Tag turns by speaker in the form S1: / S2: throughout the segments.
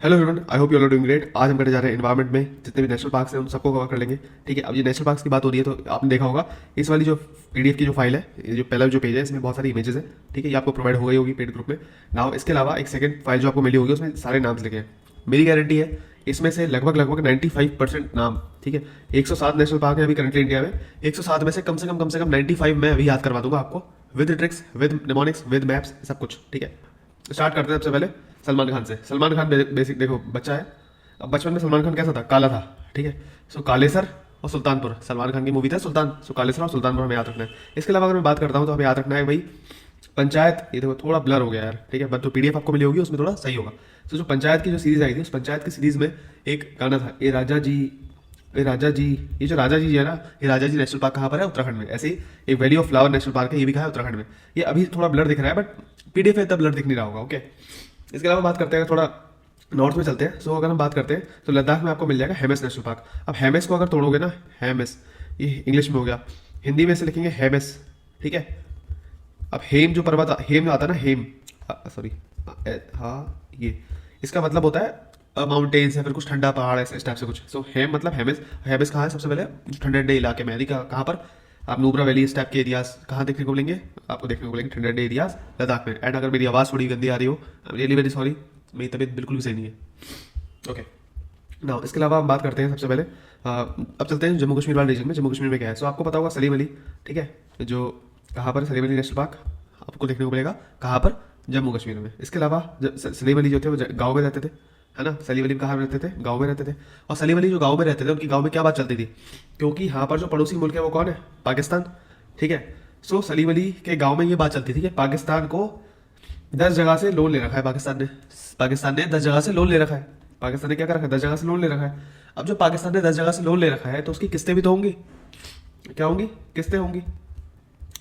S1: Hello everyone, I hope you are doing great. आज हम करने जा रहे हैं एनवायरनमेंट में जितने भी नेशनल पार्क्स हैं उन सबको कवर कर लेंगे। ठीक है, अब ये नेशनल पार्क्स की बात हो रही है तो आपने देखा होगा इस वाली जो पीडीएफ की जो फाइल है, ये जो पहला जो पेज है, इसमें बहुत सारी इमेजेस है। ठीक है, ये आपको प्रोवाइड हो गई होगी पेड ग्रुप में। नाउ इसके अलावा एक सेकंड फाइल जो आपको मिली होगी उसमें सारे नाम लिखे हैं। मेरी गारंटी है इसमें से लगभग लगभग 95% नाम, ठीक है, 107 नेशनल पार्क है अभी करंटली इंडिया में। 107 में से कम से कम 95 मैं अभी याद करवा दूंगा आपको, with tricks, with mnemonics, with maps, सब कुछ। ठीक है, स्टार्ट करते हैं सबसे पहले सलमान खान से। सलमान खान बेसिक देखो बच्चा है। अब बचपन में सलमान खान कैसा था? काला था। ठीक है, सो कालेसर और सुल्तानपुर, सलमान खान की मूवी था सुल्तान। सो कालेसर और सुल्तानपुर हमें याद रखना है। इसके अलावा अगर मैं बात करता हूँ तो हमें याद रखना है भाई पंचायत। ये देखो थोड़ा ब्लर हो गया यार, ठीक है, बट जो पीडीएफ आपको मिली होगी उसमें थोड़ा सही होगा। तो जो पंचायत की जो सीरीज आई थी, उस पंचायत की सीरीज में एक गाना था, ए राजा जी, ए राजा जी। ये जो राजा जी है ना, ये राजा जी नेशनल पार्क कहाँ पर है? उत्तराखंड में। ऐसे ही एक valley of flower national park है, ये भी कहाँ है? उत्तराखंड में। ये अभी थोड़ा ब्लर दिख रहा है बट पीडीएफ में इतना ब्लर दिख नहीं रहा होगा। ओके, इसके अलावा बात करते हैं थोड़ा नॉर्थ में चलते हैं। सो अगर हम बात करते हैं तो लद्दाख में आपको मिल जाएगा हेमेस नेशनल पार्क। अब हेमेस को अगर तोड़ोगे ना, हेमेस ये इंग्लिश में हो गया, हिंदी में से लिखेंगे हेमेस। ठीक है, अब हेम जो पर्वत हेम आता है ना, हेम, सॉरी, हाँ, ये इसका मतलब होता है माउंटेन्स या फिर कुछ ठंडा पहाड़, ऐसे इस टाइप से कुछ। सो हेम मतलब हेमेस। हेमेस कहाँ है? सबसे पहले ठंडे ठंडे इलाके में। कहाँ पर? आप नुब्रा वैली इस टाइप के एरियाज कहाँ देखने को मिलेंगे? आपको देखने को मिलेंगे ठंडे ठंडे एरियाज लद्दाख में। एंड अगर मेरी आवाज़ थोड़ी गंदी आ रही हो, रियली वेरी सॉरी, मेरी तबीयत बिल्कुल भी सही नहीं है। ओके, ना इसके अलावा हम बात करते हैं सबसे पहले अब चलते हैं जम्मू कश्मीर वाले रीजन में। जम्मू कश्मीर में क्या है? सो आपको पता होगा सलीम अली। ठीक है, जो कहाँ पर सलीम अली नेशनल पार्क आपको देखने को मिलेगा, कहाँ पर? जम्मू कश्मीर में। इसके अलावा सलीम अली जो थे वो गाँव में रहते थे, है ना। सलीम अली कहाँ रहते थे? गाँव में रहते थे। और सलीम अली जो गाँव में रहते थे उनकी गाँव में क्या बात चलती थी? क्योंकि यहाँ पर जो पड़ोसी मुल्क है वो कौन है? पाकिस्तान। ठीक है, सो सलीम अली के गाँव में ये बात चलती थी कि पाकिस्तान को 10 जगह से लोन ले रखा है। पाकिस्तान ने 10 जगह से लोन ले रखा है। पाकिस्तान ने क्या कर रखा है? 10 जगह से लोन ले रखा है। अब जो पाकिस्तान ने 10 जगह से लोन ले रखा है तो उसकी किस्तें भी तो होंगी। क्या होंगी? किस्तें होंगी।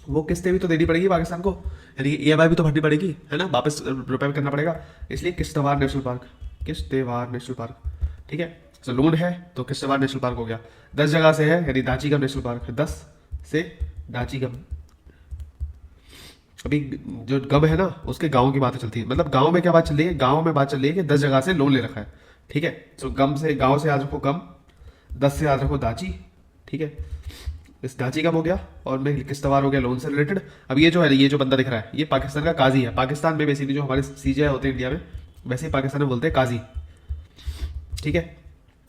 S1: वो किस्तें भी तो देनी पड़ेगी पाकिस्तान को, यानी ईएमआई भी तो भरनी पड़ेगी, है ना, वापस रुपए में करना पड़ेगा। इसलिए Kishtwar national park, Kishtwar national park. ठीक है, तो लोन है तो किश्तवाड़ नेशनल पार्क हो गया। 10 जगह से है, यानी दाचीगम नेशनल पार्क है। 10 से दाचीगम। अभी जो गम है ना, उसके गांव की बातें चलती है। मतलब गांव में क्या बात चल रही है? गांव में बात चल रही है कि 10 जगह से लोन ले रखा है। ठीक है, तो गम से, गांव से याद रखो गम, 10 से याद रखो दाची। ठीक है, इस दाची गम हो गया और मैं किश्तवाड़ हो गया लोन से रिलेटेड। अब ये जो है, ये जो बंदा दिख रहा है, ये पाकिस्तान का काजी है। पाकिस्तान में बेसिकली जो हमारे सीजेआई होते हैं इंडिया में, वैसे ही पाकिस्तान में बोलते हैं काजी। ठीक है,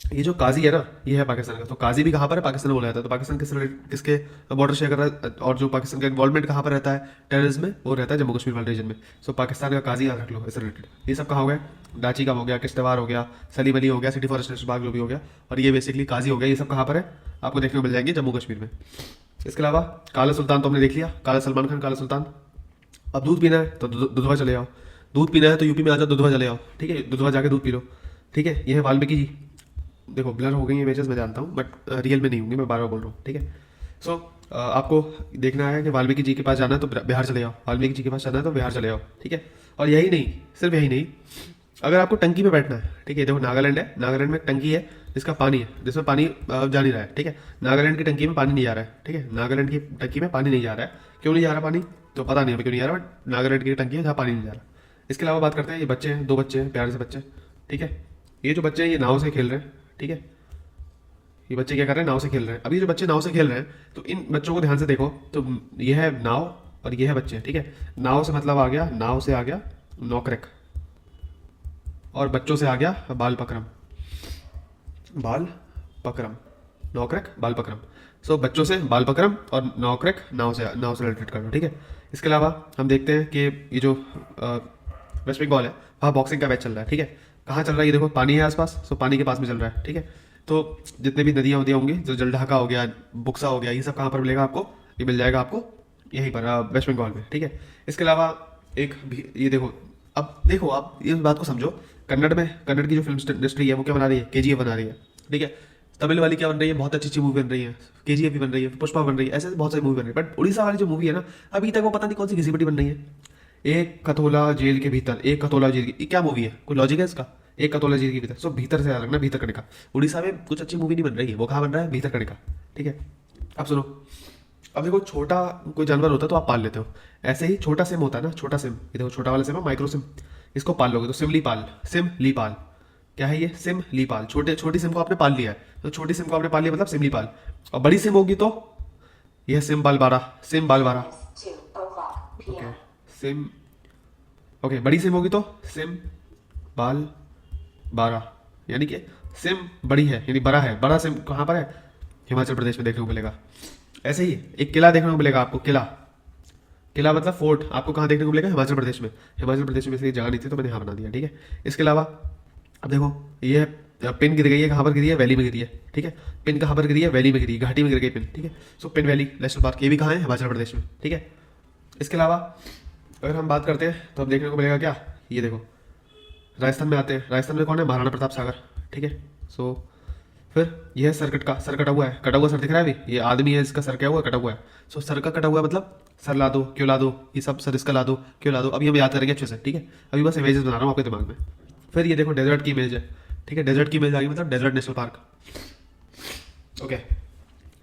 S1: ये जो काजी है ना, ये है पाकिस्तान का। तो काजी भी कहाँ पर है? पाकिस्तान में बोला जाता है। तो पाकिस्तान किसके बॉर्डर शेयर कर रहा है? और जो पाकिस्तान का इन्वॉल्वमेंट कहाँ पर रहता है टेररिज्म में? वो रहता है जम्मू कश्मीर वाले रीजन में। सो पाकिस्तान का काजी याद रख लो इससे रिलेटेड। ये सब कहाँ हो गया? दाची का हो गया, किश्तवाड़ हो गया, सलीम अली हो गया, सिटी फॉरेस्ट नेशनल पार्क जो भी हो गया, और ये बेसिकली काजी हो गया। ये सब कहाँ पर है? आपको देखने को मिल जाएंगे जम्मू कश्मीर में। इसके अलावा काला सुल्तान तो हमने देख लिया, काला सलमान खान काला सुल्तान। अब दूध पीना है तो दुधवा चले जाओ। दूध पीना है तो यूपी में आ जाओ, दुधवा चले जाओ। ठीक है, दुधवा जाके दूध पी लो। ठीक है, ये है वाल्मीकि जी। देखो ब्लर हो गई है इमेजेस, मैं जानता हूँ, बट रियल में नहीं होंगी, मैं बार बार बोल रहा हूँ। ठीक है, सो आपको देखना है कि वाल्मीकि जी के पास जाना है तो बिहार चले जाओ, वाल्मीकि जी के पास जाना है तो बिहार चले जाओ। ठीक है, और यही नहीं, सिर्फ यही नहीं, अगर आपको टंकी में बैठना है, ठीक है, देखो नागालैंड है, नागालैंड में एक टंकी है जिसका पानी है, जिसमें पानी जा नहीं रहा है। ठीक है, नागालैंड की टंकी में पानी नहीं जा रहा है। ठीक है, नागालैंड की टंकी में पानी नहीं जा रहा है। क्यों नहीं जा रहा पानी? तो पता नहीं है क्यों नहीं जा रहा, बट नागालैंड की टंकी है जहाँ पानी नहीं जा रहा। इसके अलावा बात करते हैं, ये बच्चे हैं, 2 बच्चे हैं, प्यारे से बच्चे। ठीक है, ये जो बच्चे हैं ये नाव से खेल रहे हैं। ठीक है, ये बच्चे क्या कर रहे हैं? नाव से खेल रहे हैं। अभी जो बच्चे नाव से खेल रहे हैं तो इन बच्चों को ध्यान से देखो, तो ये है नाव और ये है बच्चे। ठीक है, नाव से मतलब आ गया, नाव से आ गया नौकरेक, और बच्चों से आ गया बाल पकरम, बाल पकरम, नौकरेक बाल पकरम। सो बच्चों से बाल पकरम और नौकरेक नाव से रिलेटेड कर लो। ठीक है, इसके अलावा हम देखते हैं कि ये जो वेस्ट बंगाल है वहाँ बॉक्सिंग का मैच चल रहा है। ठीक है, कहाँ चल रहा है? ये देखो पानी है आसपास, सो पानी के पास में चल रहा है। ठीक है, तो जितने भी नदियाँ वदियाँ होंगी, जो जलढाका हो गया, बुक्सा हो गया, ये सब कहाँ पर मिलेगा आपको? ये मिल जाएगा आपको यहीं पर वेस्ट बंगाल में। ठीक है, इसके अलावा एक भी ये देखो, अब देखो आप इस बात को समझो, कन्नड़ की जो फिल्म इंडस्ट्री है वो क्या बना रही है? केजीएफ बना रही है। ठीक है, तमिल वाली क्या बन रही है? बहुत अच्छी अच्छी मूवी बन रही है, केजीएफ भी बन रही है, पुष्पा बन रही है, ऐसे बहुत सारी मूवी बन रही है। बट उड़ीसा वाली जो मूवी है ना, अभी तक वो पता नहीं कौन सी घिसीपिटी बन रही है। एक कथोला जेल के भीतर, एक कथोला जेल की, ये क्या मूवी है? कोई लॉजिक है इसका? एक कथोला जेल के भीतर, सो भीतर से याद रखना, भीतर कनिका। उड़ीसा में कुछ अच्छी मूवी नहीं बन रही है, वो कहाँ बन रहा है? भीतर कनिका। ठीक है, अब सुनो, अब देखो छोटा कोई जानवर होता है तो आप पाल लेते हो, ऐसे ही छोटा सिम होता है ना, छोटा सिम, ये देखो छोटा वाला सिम है, माइक्रो सिम, इसको पाल लोगे तो सिमली पाल, सिम ली पाल। क्या है ये, सिमलीपाल। छोटी सिम को आपने पाल लिया है, तो छोटी सिम को आपने पाल लिया मतलब सिमलीपाल। और बड़ी सिम होगी तो यह सिम बाल बारह। ओके सिम, ओके बड़ी सिम होगी तो सिम बाल 12, यानी कि सिम बड़ी है यानी बड़ा है। बड़ा सिम कहाँ पर है, हिमाचल प्रदेश में देखने को मिलेगा। ऐसे ही एक किला देखने को मिलेगा आपको, किला मतलब फोर्ट, आपको कहाँ देखने को मिलेगा, हिमाचल प्रदेश में। हिमाचल प्रदेश में इसलिए जगह नहीं थी तो मैंने यहाँ बना दिया, ठीक है। इसके अलावा अब देखो ये पिन गिर गई है, कहाँ पर गिरी है, वैली में गिरी है, ठीक है। पिन कहाँ पर गिरी है, वैली में गिरी है, घाटी में गिर गई पिन, ठीक है। सो पिन वैली नेशनल पार्क, ये भी कहाँ है, हिमाचल प्रदेश में, ठीक है। इसके अलावा अगर हम बात करते हैं तो अब देखने को मिलेगा क्या, ये देखो राजस्थान में आते हैं। राजस्थान में कौन है, महाराणा प्रताप सागर, ठीक है। सो फिर यह है सर सर कटा हुआ है, कटा हुआ सर दिख रहा है अभी, ये आदमी है इसका सर क्या हुआ, कटा हुआ है। सो सर का कटा हुआ है मतलब सर ला दो, क्यों ला दो, ये सब सर इसका ला दो, क्यों ला दो, अभी हम याद करेंगे अच्छे से, ठीक है। अभी बस इमेजेस बना रहा हूँ आपके दिमाग में। फिर ये देखो डेजर्ट की इमेज है, ठीक है। डेजर्ट की इमेज आ गई मतलब डेजर्ट नेशनल पार्क, ओके।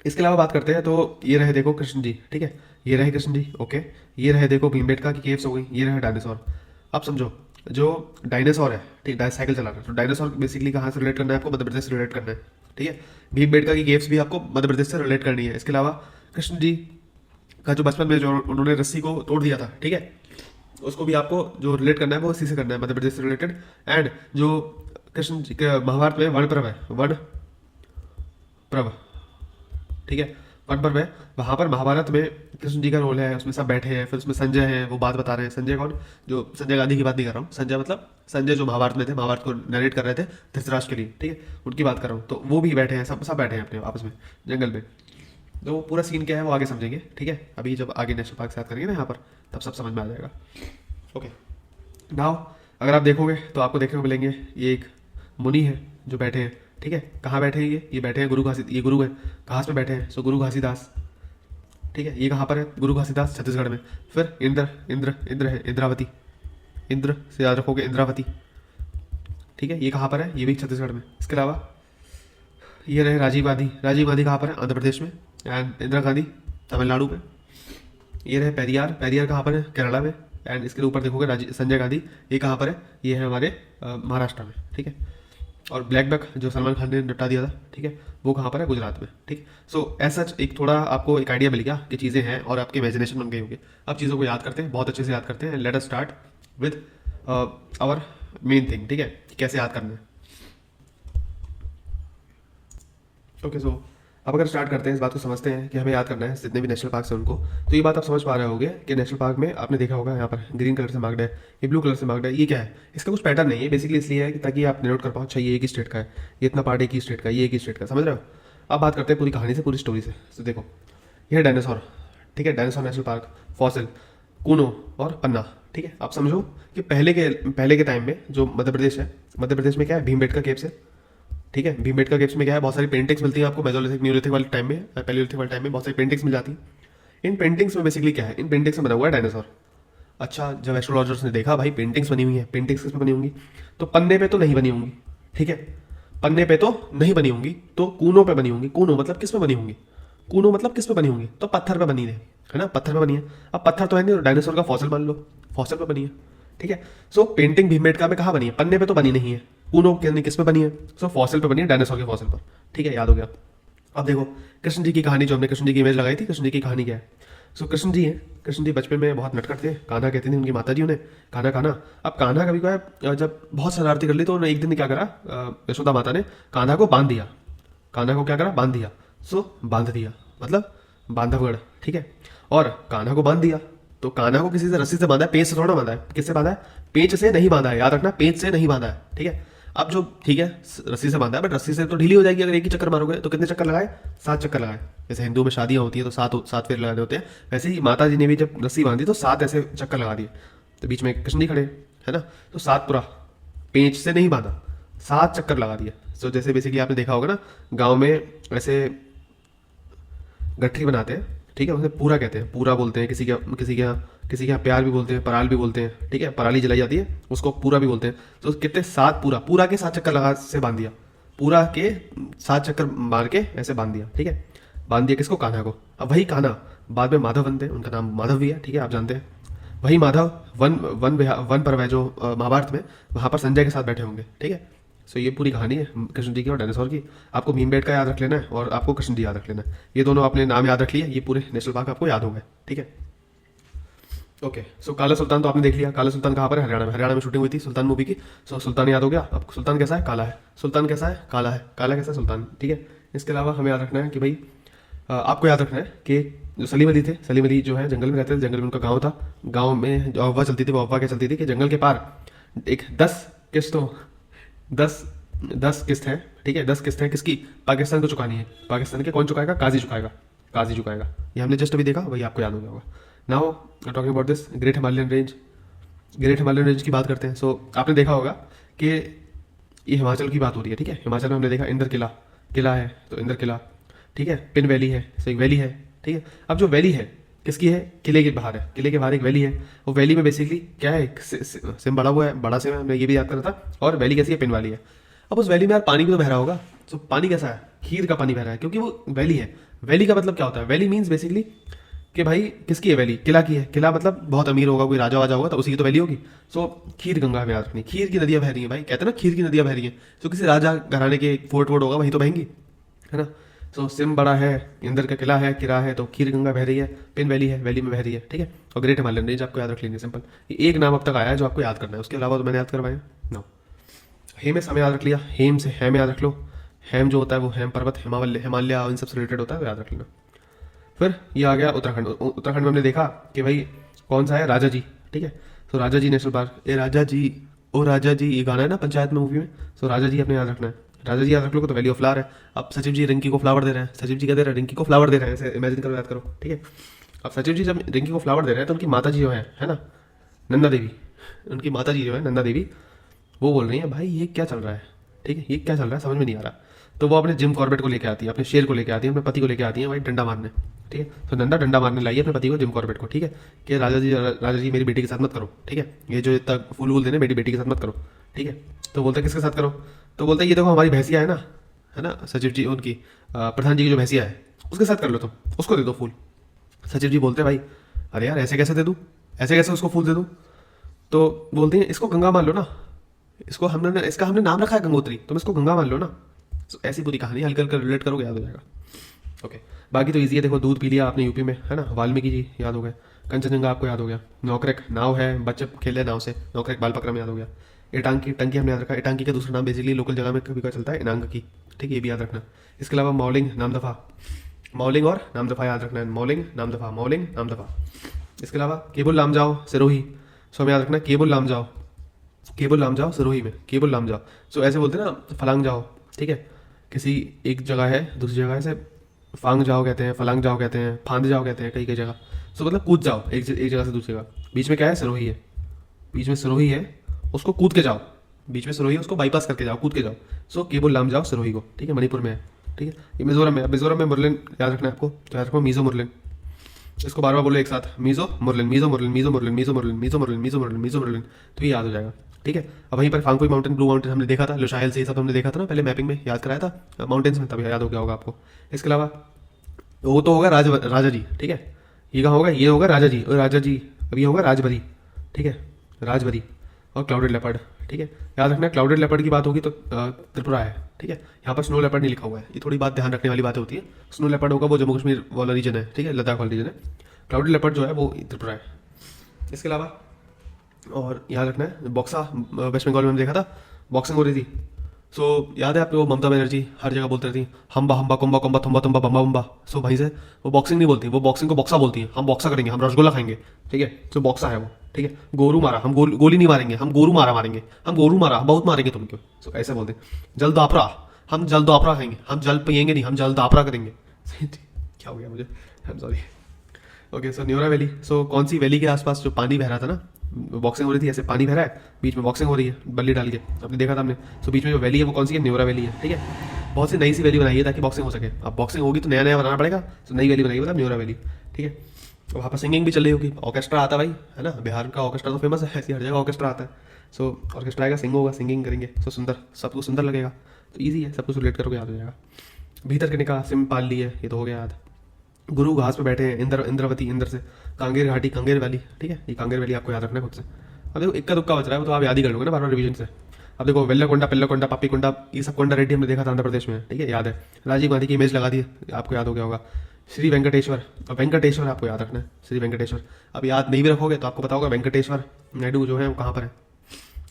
S1: इसके अलावा बात करते हैं तो ये रहे देखो कृष्ण जी, ठीक है। ये रहे कृष्ण जी, ओके। ये रहे देखो भीमबेटका की केव्स हो गई। ये रहे डायनासोर। अब समझो जो डायनासोर है, ठीक, साइकिल चला रहा है, तो डायनासोर बेसिकली कहाँ से रिलेट करना है आपको, मध्य प्रदेश से रिलेट करना है, ठीक है। भीमबेटका की केव्स भी आपको मध्य प्रदेश से रिलेट करनी है। इसके अलावा कृष्ण जी का जो बचपन में जो उन्होंने रस्सी को तोड़ दिया था, ठीक है, उसको भी आपको जो रिलेट करना है वो इसी से करना है, मध्य प्रदेश से रिलेटेड। एंड जो कृष्ण जी के महाभारत में वन पर्व है, वन पर्व, ठीक है, वन पर्व है, वहाँ पर महाभारत में कृष्ण जी का रोल है, उसमें सब बैठे हैं। फिर उसमें संजय हैं, वो बात बता रहे हैं। संजय कौन, जो संजय गांधी की बात नहीं कर रहा हूँ, संजय मतलब संजय जो महाभारत में थे, महाभारत को नरेट कर रहे थे धृतराष्ट्र के लिए, ठीक है, उनकी बात कर रहा हूँ। तो वो भी बैठे हैं, सब बैठे हैं अपने आपस में जंगल में। तो वो पूरा सीन क्या है वो आगे समझेंगे, ठीक है। अभी जब आगे नेशनल पार्क से याद करेंगे ना यहाँ पर, तब सब समझ में आ जाएगा, ओके। नाउ अगर आप देखोगे तो आपको देखने को मिलेंगे ये एक मुनि है जो बैठे हैं, ठीक है। कहाँ बैठे हैं ये बैठे हैं ये गुरु है, घास पे बैठे हैं। सो गुरु घासीदास, ठीक है। ये कहाँ पर है, गुरु घासीदास छत्तीसगढ़ में। फिर इंद्र है, इंद्रावती, इंद्र से याद रखोगे इंद्रावती, ठीक है। ये कहाँ पर है, ये भी छत्तीसगढ़ में। इसके अलावा ये रहे राजीव गांधी कहाँ पर है, आंध्र प्रदेश में। एंड इंदिरा गांधी तमिलनाडु में। ये रहे पेरियार कहाँ पर है, केरला में। एंड इसके ऊपर देखोगे संजय गांधी, ये कहाँ पर है, ये है हमारे महाराष्ट्र में, ठीक है। और ब्लैक बक जो सलमान खान ने निपटा दिया था, ठीक है, वो कहाँ पर है, गुजरात में, ठीक। सो ऐसा एक थोड़ा आपको एक आइडिया मिल गया कि चीज़ें हैं और आपकी इमेजिनेशन बन गई होगी। अब चीज़ों को याद करते हैं, बहुत अच्छे से याद करते हैं। Let us start with our main thing, ठीक है, कैसे याद करना है, ओके। सो अब अगर स्टार्ट करते हैं, इस बात को समझते हैं कि हमें याद करना है जितने भी नेशनल पार्क हैं उनको। तो ये बात आप समझ पा रहे होंगे कि नेशनल पार्क में आपने देखा होगा यहाँ पर ग्रीन कलर से मार्क्ड है, ये ब्लू कलर से मार्क्ड है। ये क्या है, इसका कुछ पैटर्न नहीं है, बेसिकली इसलिए है कि ताकि आप नोट कर पाओ, अच्छा ये एक ही स्टेट का है, ये इतना पार्ट एक ही स्टेट का, ये एक ही स्टेट का, समझ रहे हो। अब बात करते हैं पूरी कहानी से, पूरी स्टोरी से। तो देखो यह डायनासोर, ठीक है, dinosaur national park, fossil, Kuno और पन्ना, ठीक है। आप समझो कि पहले के टाइम में जो मध्य प्रदेश है, मध्य प्रदेश में क्या है, भीमबेटका केव्स है, ठीक है। भीमबेटका केव्स में क्या है, बहुत सारी पेंटिंग्स मिलती हैं आपको मेसोलिथिक न्यूलिथिक वाले टाइम में, पैलियोलिथिक वाले टाइम में बहुत सारी पेंटिंग्स मिल जाती हैं। इन पेंटिंग्स में बेसिकली क्या है, इन पेंटिंग्स में बना हुआ है डायनासोर। अच्छा, जब एस्ट्रोलॉजर्स ने देखा भाई पेंटिंग्स बनी हुई है, पेंटिंग्स किस पे बनी होंगी, तो पन्ने पे तो नहीं बनी होंगी, ठीक है, पन्ने पे तो नहीं बनी होंगी, तो कूनों पे बनी होंगी। कूनो मतलब किस पे बनी होंगी, कूनो मतलब किस पे बनी होंगी, तो पत्थर पे बनी है ना, पत्थर पे बनी है। अब पत्थर तो है नहीं, डायनासोर का फॉसिल मान लो, फॉसिल पे बनी है, ठीक है। सो पेंटिंग भीमबेटका में कहाँ बनी है, पन्ने पे तो बनी नहीं है। कूनो के किस पे बनी है, सो फॉसिल पे बनी है, डायनासोर के फॉसिल पर, ठीक है, याद हो गया। अब देखो कृष्ण जी की कहानी, जो हमने कृष्ण जी की इमेज लगाई थी, कृष्ण जी की कहानी क्या है। सो कृष्ण जी हैं, कृष्ण जी बचपन में बहुत नटखट थे, कान्हा कहते थे उनकी माता जी उन्हें, कान्हा कान्हा। अब कान्हा कभी क्या है, जब बहुत शरारती कर ली तो उन्हें एक दिन क्या करा, यशोदा माता ने कान्हा को बांध दिया, कान्हा को क्या करा, बांध दिया। सो बांध दिया मतलब बांधवगढ़, ठीक है। और कान्हा को बांध दिया तो कान्हा को किसी से रस्सी से बांधा है, पेंच से थोड़ा बांधा है, किससे बांधा है, पेंच से नहीं बांधा है, याद रखना, पेंच से नहीं बांधा है, ठीक है। अब जो ठीक है रस्सी से बांधा है, बट रस्सी से तो ढीली हो जाएगी अगर एक ही चक्कर मारोगे। तो कितने चक्कर लगाए, 7 चक्कर लगाए। जैसे हिंदू में शादियां होती है तो 7 फेर लगाने होते हैं, वैसे ही माता जी ने भी जब रस्सी बांधी तो 7 ऐसे चक्कर लगा दिए। तो बीच में कृष्ण जी खड़े है ना, तो 7 पूरा पेंच से नहीं बांधा, 7 चक्कर लगा दिया। तो जैसे बेसिकली आपने देखा होगा ना, गाँव में ऐसे गठरी बनाते हैं, ठीक है, उसे पूरा कहते हैं, पूरा बोलते हैं, किसी के यहाँ प्यार भी बोलते हैं, पराल भी बोलते हैं, ठीक है, पराली जलाई जाती है उसको पूरा भी बोलते हैं। तो कितने 7 पूरा के 7 चक्कर लगा से बांध दिया, पूरा के 7 चक्कर मार के ऐसे बांध दिया, ठीक है, बांध दिया किसको, कान्हा को। अब वही कान्हा बाद में माधव बनते हैं, उनका नाम माधव भी है, ठीक है, आप जानते हैं। वही माधव वन वन वन पर्व है जो महाभारत में, वहाँ पर संजय के साथ बैठे होंगे, ठीक है। सो ये पूरी कहानी है कृष्ण जी की और डायनासोर की। आपको भीमबेट का याद रख लेना है और आपको कृष्ण जी याद रख लेना है। ये दोनों अपने नाम याद रख लिए, ये पूरे नेशनल पार्क आपको याद हो गए। ठीक है, ओके। सो काला सुल्तान तो आपने देख लिया। काला सुल्तान कहाँ पर है? हरियाणा में। हरियाणा में शूटिंग हुई थी सुल्तान मूवी की। सो सुल्तान याद हो गया। अब सुल्तान कैसा है? काला है। सुल्तान कैसा है? काला है। काला कैसा है? सुल्तान। ठीक है, इसके अलावा हमें याद रखना है कि भाई आपको याद रखना है कि जो सलीम अली थे, सलीम अली जो है जंगल में रहते थे, जंगल में उनका गाँव था। गाँव में जो अफवाह चलती थी वो अफवाह क्या चलती थी कि जंगल के पार एक 10 किस्तों 10 किस्त है। ठीक है, 10 किस्त है किसकी? पाकिस्तान को चुकानी है। पाकिस्तान के कौन चुकाएगा? काजी चुकाएगा। काजी चुकाएगा। ये हमने जस्ट अभी देखा, वही आपको याद हो गया होगा। Now talking about this great Himalayan range. Great Himalayan range की बात करते हैं। सो आपने देखा होगा कि ये हिमाचल की बात हो रही है। ठीक है, हिमाचल में हमने देखा इंद्र किला, किला है तो इंद्र किला। ठीक है, पिन वैली है, सो एक वैली है। ठीक है, अब जो वैली है किसकी है? किले के बाहर है। किले के बाहर एक वैली है। वो वैली में बेसिकली क्या है? सिम बड़ा हुआ है, बड़ा सिम है, हमने ये भी याद करा था। और वैली कैसी है? पिन वाली है। अब उस वैली में यार पानी भी तो बह रहा होगा। तो पानी कैसा है? खीर का पानी बह रहा है, क्योंकि वो वैली है। वैली का मतलब क्या होता है? वैली मीन्स बेसिकली कि भाई किसकी है वैली? किला की है। किला मतलब बहुत अमीर होगा, कोई राजा वाजा होगा तो उसी की तो वैली होगी। सो खीर गंगा में याद रखनी। खीर की नदियाँ बह रही हैं भाई, कहते हैं ना खीर की नदियाँ बह रही हैं। तो किसी राजा घराने के फोर्ट वोट होगा, वहीं तो बहेंगी, है ना। सो सिम बड़ा है, इंदर का किला है, किला है, तो खीर गंगा बह रही है, पिन वैली है, वैली में बह रही है। ठीक है, और ग्रेट हिमालयन रेंज आपको याद रख लेंगे, सिंपल। ये एक नाम अब तक आया है जो आपको याद करना है, उसके अलावा तो मैंने याद करवाया ना। हेम हमें याद रख लिया। हेम से हैम याद रख लो। हैम जो होता है वो हैम पर्वत, हिमालय, हिमालय इन सबसे रिलेटेड होता है, तो याद रख लेना। फिर ये आ गया उत्तराखंड। उत्तराखंड में हमने देखा कि भाई कौन सा है? राजा जी। ठीक है, तो राजा जी नेशनल पार्क। ए राजा जी, ओ राजा जी, ये गाना है ना पंचायत में मूवी में। सो राजा जी अपने याद रखना है। राजा जी याद रख लो तो वैली ऑफ फ्लावर है। अब सचिव जी रिंकी को फ्लावर दे रहे हैं। सचिव जी क्या दे रहे हैं? रिंकी को फ्लावर दे रहे हैं। ऐसे इमेजिन करो, याद करो। ठीक है, अब सचिव जी जब रिंकी को फ्लावर दे रहे हैं तो उनकी माता जी जो है ना, नंदा देवी, उनकी माता जी जो है नंदा देवी, वो बोल रही है भाई ये क्या चल रहा है? ठीक है, ये क्या चल रहा है, समझ में नहीं आ रहा। तो वो अपने जिम कॉर्बेट को लेकर आती है, अपने शेर को लेकर आती है, अपने पति को लेकर आती है भाई डंडा मारने। ठीक है, तो नंदा डंडा मारने लाई है अपने पति को, जिम कॉर्बेट को। ठीक है, कि राजा जी मेरी बेटी के साथ मत करो। ठीक है, ये जो इतना फूल वूल देने मेरी बेटी के साथ मत करो। ठीक है, तो बोलते किसके साथ करो? तो बोलते ये देखो हमारी भैंसिया है ना सचिव जी, उनकी प्रधान जी की जो भैंसिया है उसके साथ कर लो तुम, उसको दे दो फूल। सचिव जी बोलते भाई अरे यार ऐसे कैसे दे दूँ, ऐसे कैसे उसको फूल दे दूँ? तो बोलती हैं इसको गंगा मान लो ना, इसका हमने नाम रखा है गंगोत्री, तुम इसको गंगा मान लो ना। So, ऐसी पूरी कहानी हल्का हल्का रिलेट करोगे याद हो जाएगा। ओके, बाकी तो ईजी है। देखो दूध पी लिया आपने यूपी में, है ना, वाल्मीकि जी याद हो गए, कंचनजंगा आपको याद हो गया, नौकरेक नाव है, बच्चे खेले नाव से, नौकरेक बाल पकड़म याद हो गया, एटांकी टंकी हमने याद रखा। एटांकी का दूसरा नाम बेसिकली लोकल जगह में कभी कभी चलता है इनांग की। ठीक है, ये भी याद रखना। इसके अलावा मौलिंग नामदफा, मौलिंग और नामदफा याद रखना है। मौलिंग नामदफा, मौलिंग नामदफा। इसके अलावा केबुल लामजाओ सिरोही, सो हमें याद रखना केबुल लामजाओ, केबल लाम जाओ सिरोही में, केबल लाम जाओ। सो ऐसे बोलते हैं ना फलांग जाओ। ठीक है, किसी एक जगह है दूसरी जगह से फांग जाओ कहते हैं, फलांग जाओ कहते हैं, फांद जाओ कहते हैं कई कई जगह। सो मतलब कूद जाओ एक जगह से दूसरी जगह। बीच में क्या है? सिरोही है, बीच में सिरोही है, उसको कूद के जाओ। बीच में सिरोही है, उसको बाईपास करके जाओ, कूद के जाओ। सो केबल लाम जाओ सिरोही को। ठीक है, मणिपुर में है। ठीक है, ये मिजोरम में। मिजोरम में मुरलिन याद रखना है आपको, तो याद रखो मीजो मुरलिन। इसको बार बार बोलो एक साथ, मीजो मुरलिन, मीजो मुरलिन, मीजो मुरलिन, मीजो मुरलिन, मीजो मुरलिन, मीजो मुरलिन, मीजो मुरलिन, तो ये याद हो जाएगा। ठीक है, अब वहीं पर फांगपुई माउंटेन, ब्लू माउंटेन हमने देखा था, लुशाइल से ये सब हमने देखा था ना पहले मैपिंग में, याद कराया था माउंटेन्स में, तभी याद हो गया होगा आपको। इसके अलावा वो तो होगा राजा जी। ठीक है, ये कहाँ होगा? ये होगा राजा जी, और राजा जी अब ये होगा राजभरी। ठीक है, राजभरी और क्लाउडेड लेपर्ड। ठीक है, याद रखना क्लाउडेड लेपर्ड की बात होगी तो त्रिपुरा है। ठीक है, यहाँ पर स्नो लेपर्ड नहीं लिखा हुआ है, ये थोड़ी बात ध्यान रखने वाली बातें होती है। स्नो लेपर्ड होगा वो जम्मू कश्मीर वाला रीजन है। ठीक है, लद्दाख वाला रीजन है। क्लाउडेड लेपर्ड जो है वो त्रिपुरा है। इसके अलावा और याद रखना है बॉक्सा, वेस्ट बंगाल में हमने देखा था बॉक्सिंग हो रही थी। सो याद है आपको ममता बनर्जी हर जगह बोलते रहती हैं हम्बा हम्बा कुम्बा कुम्बा तुम्बा तुम्बा बम्बा बम्बा। सो भाई से वो बॉक्सिंग नहीं बोलती, वो बॉक्सिंग को बॉक्सा बोलती हैं। हम बॉक्सा करेंगे, हम रसगुल्ला खाएंगे। ठीक है, सो बॉक्सा है वो। ठीक है, गोरू मारा, हम गोली नहीं मारेंगे, हम गोरू मारा मारेंगे, हम गोरू मारा, हम बहुत मारेंगे तुमको। सो ऐसे बोलते हैं। जल दापरा, हम जल दापरा खाएंगे, हम जल पियेंगे नहीं, हम जल दापरा करेंगे। क्या हो गया मुझे, I am sorry. Okay, so Neora valley. So कौन सी वैली के आसपास जो पानी बह रहा था ना, बॉक्सिंग हो रही थी, ऐसे पानी बह रहा है, बीच में बॉक्सिंग हो रही है बल्ली डाल के, आपने देखा था हमने। सो बीच में जो वैली है वो कौन सी है? न्योरा वैली है। ठीक है, बहुत सी नई सी वैली बनाई है ताकि बॉक्सिंग हो सके। अब बॉक्सिंग होगी तो नया नया बनाना पड़ेगा, तो नई वैली बनाई, मतलब न्योरा वैली। ठीक है, तो वहाँ पर सिंगिंग भी चल रही होगी, ऑर्केस्ट्रा आता भाई, है ना, बिहार का ऑर्केस्ट्रा तो फेमस है, ऐसी हर जगह ऑर्केस्ट्रा आता है। सो ऑर्केस्ट्रा आएगा, सिंग होगा, सिंगिंग करेंगे, सो सुंदर, सबको सुंदर लगेगा, तो ईजी है, सब कुछ रिलेट करोगे याद हो जाएगा। भीतर के निकाह, सिम पाल ली है, ये तो हो गया याद। गुरु घास पे बैठे हैं, इंद्रवती, इंद्र से, कांगेर घाटी, कांगेर वैली। ठीक है, ये कांगेर वैली आपको याद रखना है खुद से। अब देखो इक्का दुक्का बच रहा है, वो तो आप याद ही कर लोगे ना बार बार रिवीजन से। अब देखो वेल्लाकोंडा, पिल्लाकोंडा, पापीकोंडा, ये सब कोंडा रेड्डी हमने देखा था आंध्र प्रदेश में, ठीक है, याद है। राजीव गांधी की इमेज लगा दी, आपको याद हो गया होगा। श्री वेंकटेश्वर, अब वेंकटेश्वर आपको याद रखना है, श्री वेंकटेश्वर। अब याद नहीं भी रखोगे तो आपको पता होगा वेंकटेश्वर नायडू जो है वो कहाँ पर है,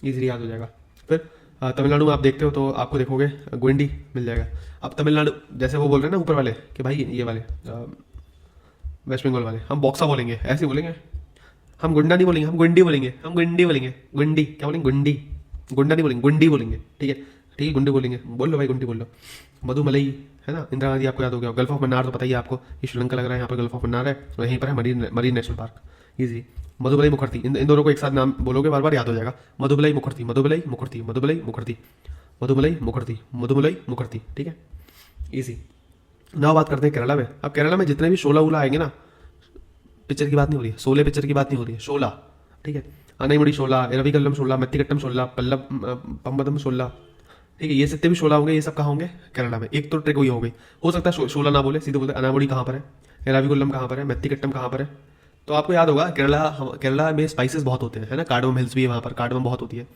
S1: ईजिली याद हो जाएगा। फिर तमिलनाडु में आप देखते हो तो आपको देखोगे गुंडी मिल जाएगा। अब तमिलनाडु जैसे वो बोल रहे हैं ना ऊपर वाले कि भाई ये वाले वेस्ट बंगाल वाले, हम बॉक्सा बोलेंगे, ऐसे बोलेंगे, हम गुंडा नहीं बोलेंगे, हम गुंडी बोलेंगे, हम गुंडी बोलेंगे, गुंडी क्या बोलेंगे, गुंडी, गुंडा नहीं बोलेंगे, गुंडी बोलेंगे, ठीक है, ठीक है, गुंडी बोलेंगे, बोल लो भाई गुंडी बोल लो। मधुमलई है ना, इंदिरा गांधी आपको याद हो गया। गल्फ ऑफ मन्नार तो पता ही है आपको, ये श्रीलंका लग रहा है, यहाँ पर गल्फ ऑफ मन्नार है, वहीं पर है मरीन नेशनल पार्क, ईजी। मधुबलई मुखर्ती, इन दोनों को एक साथ नाम बोलोगे बार बार याद हो जाएगा। मधुबलई मुखर्ती, मधुबलई मुखर्ती, मधुबलई मुखर्ती, मधुबलई मुखर्ती, मधुबलई मुखर्ती, ठीक है, ईजी। नाउ बात करते हैं केरला में। अब केरला में जितने भी शोला उला आएंगे ना, पिक्चर की बात नहीं हो रही है, शोले पिक्चर की बात नहीं हो रही है, शोला, ठीक है, अनईमुड़ी शोला, रविकल्लम शोला, मत्तिकट्टम शोला, पम्बदम शोला, ठीक है, ये जितने भी शोला होंगे ये सब कहाँ होंगे, केरला में। एक तो ट्रिक वही हो गई, हो सकता है शोला ना बोले, सीधे बोलते अनामुड़ी कहाँ पर है, रविकुलम कहाँ पर है, मत्तिकट्टम कहाँ पर है। तो आपको याद होगा केरला में स्पाइसेस बहुत होते हैं, है ना, कार्डमम हिल्स भी है वहाँ पर, कार्डमम बहुत होती है,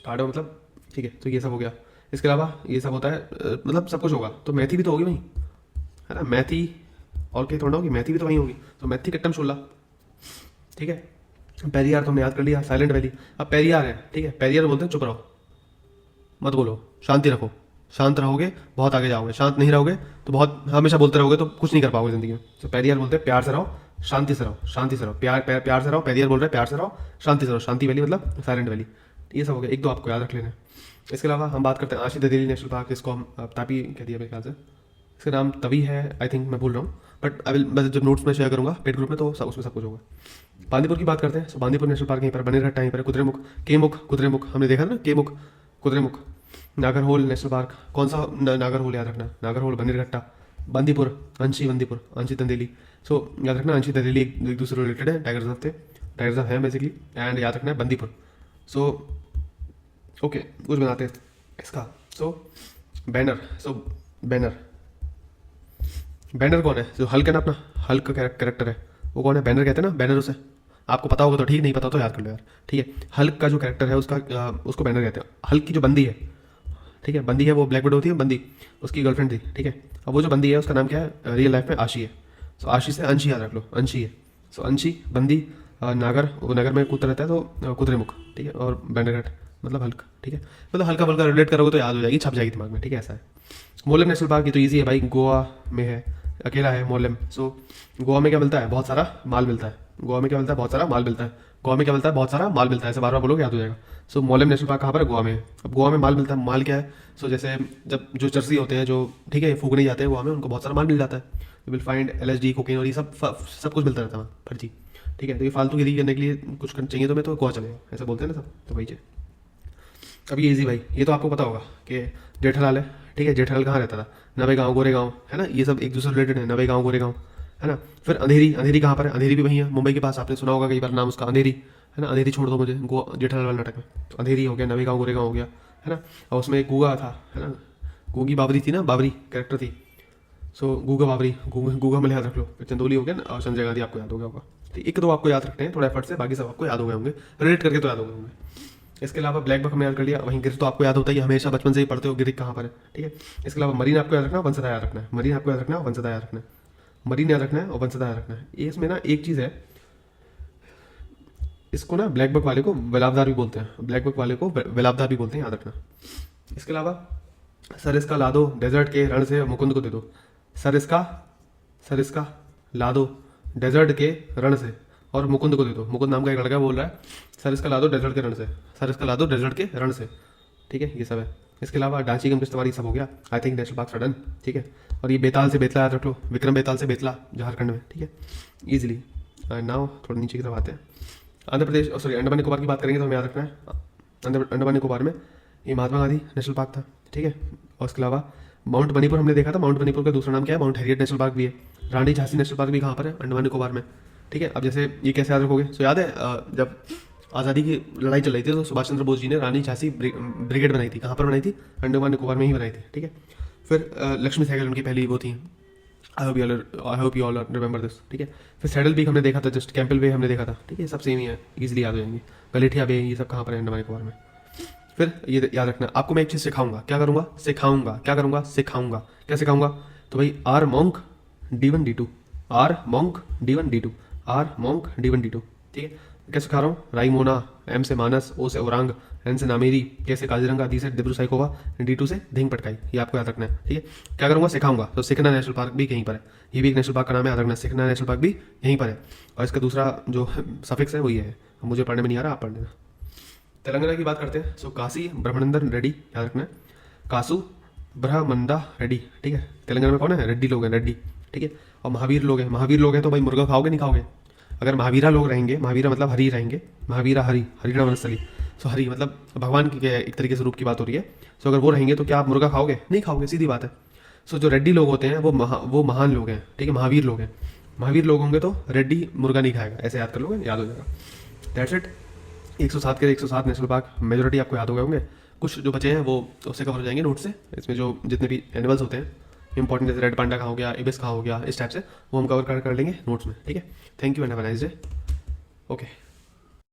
S1: कार्डमम मतलब, ठीक है, तो ये सब हो गया। इसके अलावा ये सब होता है, मतलब सब कुछ होगा। तो मेथी भी तो होगी वहीं, है ना, मेथी और कहीं थोड़ा होगी, मेथी भी तो वहीं होगी, तो मेथी कट्टम शोला, ठीक है। पेरियार तो हमने याद कर लिया, साइलेंट वैली। अब पेरियार है, ठीक है, पेरियार बोलते हैं चुप रहो, मत बोलो, शांति रखो, शांत रहोगे बहुत आगे जाओगे, शांत नहीं रहोगे तो बहुत हमेशा बोलते रहोगे तो कुछ नहीं कर पाओगे जिंदगी में। तो पेरियार बोलते हैं प्यार से रहो, शांति से रहो, शांति से रहो, प्यार से रहो, पेरियार बोल रहे हैं प्यार से रहो, शांति से रहो, शांति वैली मतलब साइलेंट वैली। ये सब हो गया, एक दो आपको याद रख लेना है। इसके अलावा हम बात करते हैं आशी ददेली नेशनल पार्क, इसको हम तापी कह दिया मेरे ख्याल से, इसका नाम तभी है, आई थिंक मैं भूल रहा हूँ, बट आई मैं जब नोट्स में शेयर करूँगा पेड ग्रुप में तो उसमें सब कुछ होगा। बांदीपुर की बात करते हैं, तो बांदीपुर नेशनल पार्क यहीं पर, बनेरघट्टा यहीं पर, कुद्रेमुख, केमुख, कुद्रेमुख हमने देखा ना, केमुख, कुद्रेमुख, नागरहोल नेशनल पार्क, कौन सा नागरहोल याद रखना, नागरहोल, बनेरघट्टा, बंदीपुर, बंदीपुर, अंशी तंदेली। सो याद रखना अंशी तंदेली एक दूसरे रिलेटेड है, टाइगर रिजर्व थे, टाइगर रिजर्व है बेसिकली, एंड याद रखना है बंदीपुर। सो ओके, कुछ बनाते हैं इसका। सो बैनर, बैनर कौन है, जो हल्क है ना अपना, हल्क का कैरेक्टर है वो कौन है, बैनर कहते हैं ना, बैनर उसे, आपको पता होगा तो ठीक, नहीं पता तो याद कर लो यार, ठीक है। हल्क का जो कैरेक्टर है उसका उसको बैनर कहते हैं। हल्क की जो बंदी है, ठीक है, बंदी है वो ब्लैक विडो होती है बंदी, उसकी गर्लफ्रेंड थी, ठीक है। अब वो जो बंदी है उसका नाम क्या है रियल लाइफ में, आशी है। सो आशी से अंशी याद रख लो, अंशी है। सो अंशी, बंदी, नागर, वो नगर में कूदता रहता है तो कुद्रेमुख, ठीक है, और बैनरघाट मतलब हल्क, ठीक है, मतलब हल्का फल्का रिलेट करोगे तो याद हो जाएगी, छप जाएगी दिमाग में, ठीक है, ऐसा है। मोलेम नेशनल पार्क, ये तो ईजी है भाई, गोवा में है, अकेला है मोलेम। सो गोवा में क्या मिलता है, बहुत सारा माल मिलता है, गोवा में क्या मिलता है, बहुत सारा माल मिलता है, गोवा में क्या मिलता है, बहुत सारा माल मिलता है, ऐसे बार बार बोलोगे याद हो जाएगा। सो मोलेम नेशनल पार्क कहाँ पर है, गोवा में है। अब गोवा में माल मिलता है, माल क्या है, सो जैसे जब जो चर्सी होते हैं जो, ठीक है, फूकने जाते हैं गोवा में, उनको बहुत सारा माल मिल जाता है, you will find LSD, cocaine और ये सब कुछ मिलता रहता है वहाँ, फर्जी, ठीक है। तो ये फालतू गिरी करने के लिए कुछ चाहिए तो मैं तो गोवा चलेगा, ऐसा बोलते हैं ना सब, तो वही चाहिए। अब ये ईजी भाई, ये तो आपको पता होगा कि जेठालाल है, ठीक है, जेठालाल कहाँ रहता था, नवेगांव, गोरेगांव, है ना, ये सब एक दूसरे रिलेटेड है, नवेगांव, गोरेगांव, है ना। फिर अंधेरी, अंधेरी कहाँ पर है, अंधेरी भी वहीं है, मुंबई के पास, आपने सुना होगा कई बार नाम उसका, अंधेरी, है ना। अंधेरी छोड़ दो मुझे जेठालाल वाले नाटक में, तो अंधेरी हो गया, नवेगांव, गोरेगांव हो गया, है ना। और उसमें एक गूगा था, है ना, गूगी बाबरी थी ना, बाबरी कैरेक्टर थी। सो गूगा बाबरी, गूगा में याद रख लो। फिर चंदौली हो गया ना, और संजय गांधी आपको याद हो गया होगा। तो एक दो आपको याद रखते हैं थोड़ा एफर्ट से, बाकी सब आपको याद हो गए होंगे, रिलेट करके तो याद हो गए होंगे। इसके अलावा ब्लैक बक हमने याद कर लिया, वहीं गिर तो आपको याद होता है, हमेशा बचपन से ही पढ़ते हो गिर कहाँ पर है, ठीक है। इसके अलावा मरीन आपको याद रखना, वंशधा याद रखना है, मरीन आपको याद रखना है, वंशधा याद रखना है, मरीन याद रखना है और वंशधा याद रखना है। इसमें ना एक चीज़ है, इसको ना ब्लैक बक वाले को वेलावदार भी बोलते हैं, ब्लैक बक वाले को वेलावदार भी बोलते हैं, याद रखना। इसके अलावा सर इसका ला दो डेजर्ट के रण से मुकुंद को दे दो, सर इसका ला दो डेजर्ट के रण से और मुकुंद को दे दो। मुकुंद नाम का एक लड़का बोल रहा है, सर इसका ला दो डेजर्ट के रण से, सर इसका ला दो डेजर्ट के रण से, ठीक है, ये सब है। इसके अलावा डांची गम किश्तवाड़, ये सब हो गया, I think national park done, ठीक है। और ये बेताल से बेतला याद रख लो, विक्रम बेताल से बेतला झारखंड में, ठीक है, ईजिली। नाउ थोड़ा नीचे की तरफ आते हैं, आंध्र प्रदेश, सॉरी अंडमान निकोबार की बात करेंगे तो हमें याद रखना है, अंडमान निकोबार में ये महात्मा गांधी नेशनल पार्क था, ठीक है। और इसके अलावा माउंट मणिपुर हमने देखा था, माउंट मणिपुर का दूसरा नाम क्या है, माउंट हैरियट नेशनल पार्क भी है। रानी झांसी नेशनल पार्क भी कहाँ पर है, अंडमान निकोबार में, ठीक है। अब जैसे ये कैसे याद रखोगे, सो याद है जब आज़ादी की लड़ाई चल रही थी तो सुभाष चंद्र बोस जी ने रानी झांसी ब्रिगेड बनाई थी, कहाँ पर बनाई थी, अंडमान निकोबार में ही बनाई थी, ठीक है। फिर लक्ष्मी सहगल उनकी पहली वो थी, आई hope you all remember this, ठीक है। फिर सैडल बीक हमने देखा था, जस्ट कैंपल बे हमने देखा था, ठीक है, सब सेम ही है, ईजिली याद हो जाएंगे। गलेठिया बे, ये सब कहाँ पर है, अंडमान निकोबार में। फिर ये याद रखना, आपको मैं एक चीज़ सिखाऊंगा, क्या करूंगा, सिखाऊंगा, क्या करूंगा, सिखाऊंगा, क्या सिखाऊंगा, तो भाई R monk D1 D2, R monk D1 D2, R monk D1 D2, ठीक है। क्या सिखा रहा हूँ, राइमोना, एम से मानस, ओ से औरंग, एन से नामेरी, के से काजीरंगा, डी से डिब्रू साइकोवा, D2 से धिंग पटकाई, ये आपको याद रखना है, ठीक है। क्या करूंगा, सिखाऊंगा। तो सिखना नेशनल पार्क भी यहीं पर है, ये भी एक नेशनल पार्क का नाम है, याद रखना, सिखना नेशनल पार्क भी यहीं पर है, और इसका दूसरा जो सफिक्स है वो ये है, मुझे पढ़ने में नहीं आ रहा, आप पढ़ लेना। तेलंगाना की बात करते हैं। सो काशी ब्रह्मानंदन रेड्डी, याद रखना है, कासू ब्रह्मंदा रेड्डी, ठीक है। तेलंगाना में कौन है, रेड्डी लोग हैं, रेड्डी, ठीक है। और महावीर लोग हैं, महावीर लोग हैं तो भाई मुर्गा खाओगे नहीं खाओगे, अगर महावीरा लोग रहेंगे, महावीरा मतलब हरि रहेंगे, महावीरा हरि, हरिणा वनस्थली, सो हरि मतलब भगवान की एक तरीके से रूप की बात हो रही है। सो अगर वो रहेंगे तो क्या आप मुर्गा खाओगे, नहीं खाओगे, सीधी बात है। सो जो रेड्डी लोग होते हैं वो महान लोग हैं, ठीक है, महावीर लोग हैं। महावीर लोग होंगे तो रेड्डी मुर्गा नहीं खाएगा, ऐसे याद कर लोगे, याद हो जाएगा। That's it. 107 के 107 नेशनल पार्क मेजोरिटी आपको याद हो गए होंगे, कुछ जो बचे हैं वो उससे कवर हो जाएंगे नोट से। इसमें जो जितने भी एनिमल्स होते हैं इंपॉर्टेंट, जैसे रेड पांडा कहाँ हो गया, इबिस कहाँ हो गया, इस टाइप से वो हम कवर कर लेंगे नोट्स में, ठीक है। Thank you and have a nice day. Okay.